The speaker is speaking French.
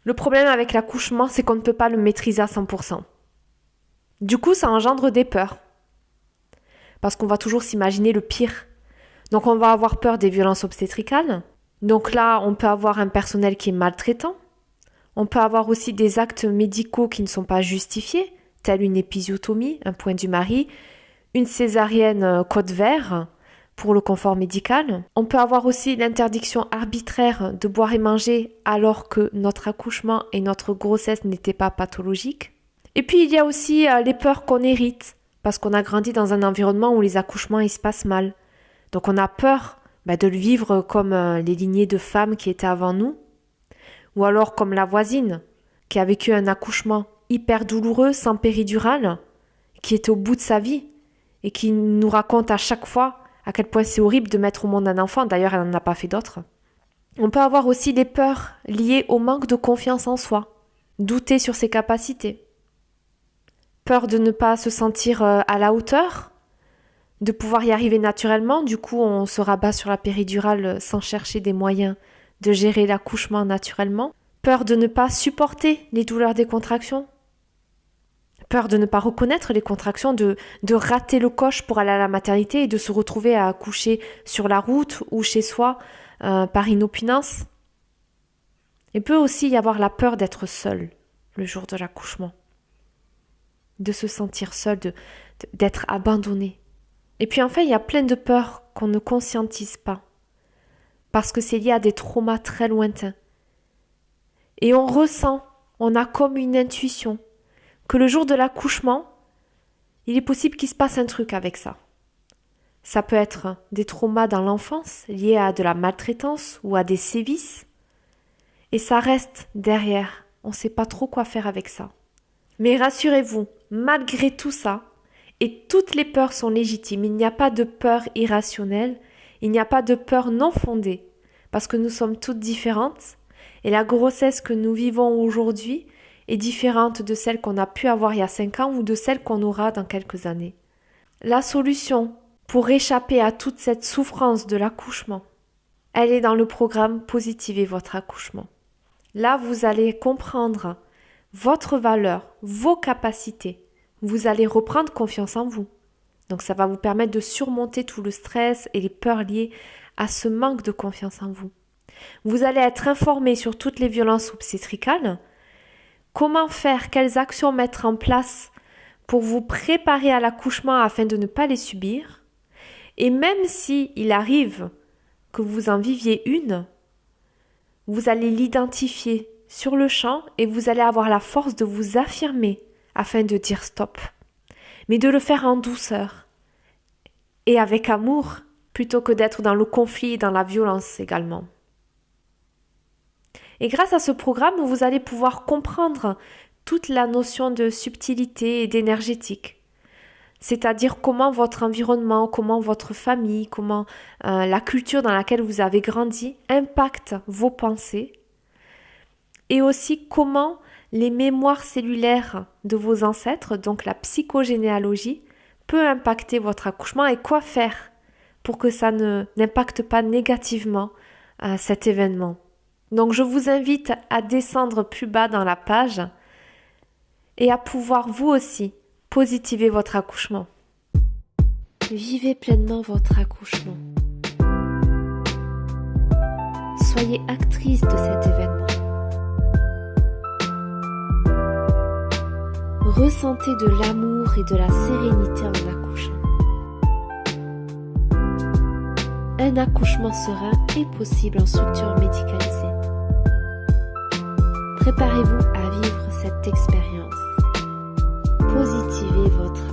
Le problème avec l'accouchement, c'est qu'on ne peut pas le maîtriser à 100%. Du coup, ça engendre des peurs. Parce qu'on va toujours s'imaginer le pire. Donc on va avoir peur des violences obstétricales. Donc là, on peut avoir un personnel qui est maltraitant. On peut avoir aussi des actes médicaux qui ne sont pas justifiés, tels une épisiotomie, un point du mari, une césarienne code vert pour le confort médical. On peut avoir aussi l'interdiction arbitraire de boire et manger alors que notre accouchement et notre grossesse n'étaient pas pathologiques. Et puis il y a aussi les peurs qu'on hérite, parce qu'on a grandi dans un environnement où les accouchements ils se passent mal. Donc on a peur de le vivre comme les lignées de femmes qui étaient avant nous, ou alors comme la voisine qui a vécu un accouchement hyper douloureux, sans péridurale, qui était au bout de sa vie et qui nous raconte à chaque fois à quel point c'est horrible de mettre au monde un enfant. D'ailleurs, elle n'en a pas fait d'autres. On peut avoir aussi des peurs liées au manque de confiance en soi, douter sur ses capacités, peur de ne pas se sentir à la hauteur, de pouvoir y arriver naturellement. Du coup, on se rabat sur la péridurale sans chercher des moyens de gérer l'accouchement naturellement. Peur de ne pas supporter les douleurs des contractions. Peur de ne pas reconnaître les contractions, de rater le coche pour aller à la maternité et de se retrouver à accoucher sur la route ou chez soi par inopinance. Il peut aussi y avoir la peur d'être seul le jour de l'accouchement. De se sentir seul, d'être abandonné. Et puis enfin, il y a plein de peurs qu'on ne conscientise pas. Parce que c'est lié à des traumas très lointains. Et on ressent, on a comme une intuition, que le jour de l'accouchement, il est possible qu'il se passe un truc avec ça. Ça peut être des traumas dans l'enfance, liés à de la maltraitance ou à des sévices. Et ça reste derrière, on ne sait pas trop quoi faire avec ça. Mais rassurez-vous, malgré tout ça, et toutes les peurs sont légitimes, il n'y a pas de peur irrationnelle, il n'y a pas de peur non fondée, parce que nous sommes toutes différentes, et la grossesse que nous vivons aujourd'hui est différente de celle qu'on a pu avoir il y a 5 ans ou de celle qu'on aura dans quelques années. La solution pour échapper à toute cette souffrance de l'accouchement, elle est dans le programme Positivez votre accouchement. Là, vous allez comprendre votre valeur, vos capacités. Vous allez reprendre confiance en vous. Donc ça va vous permettre de surmonter tout le stress et les peurs liées à ce manque de confiance en vous. Vous allez être informé sur toutes les violences obstétricales, comment faire, quelles actions mettre en place pour vous préparer à l'accouchement afin de ne pas les subir. Et même si il arrive que vous en viviez une, vous allez l'identifier sur le champ et vous allez avoir la force de vous affirmer afin de dire stop, mais de le faire en douceur et avec amour plutôt que d'être dans le conflit et dans la violence également. Et grâce à ce programme, vous allez pouvoir comprendre toute la notion de subtilité et d'énergétique, c'est-à-dire comment votre environnement, comment votre famille, comment la culture dans laquelle vous avez grandi impacte vos pensées, et aussi comment les mémoires cellulaires de vos ancêtres, donc la psychogénéalogie, peut impacter votre accouchement et quoi faire pour que ça n'impacte pas négativement cet événement. Donc je vous invite à descendre plus bas dans la page et à pouvoir vous aussi positiver votre accouchement. Vivez pleinement votre accouchement. Soyez actrice de cet événement. Ressentez de l'amour et de la sérénité en accouchant. Un accouchement serein est possible en structure médicalisée. Préparez-vous à vivre cette expérience. Positivez votre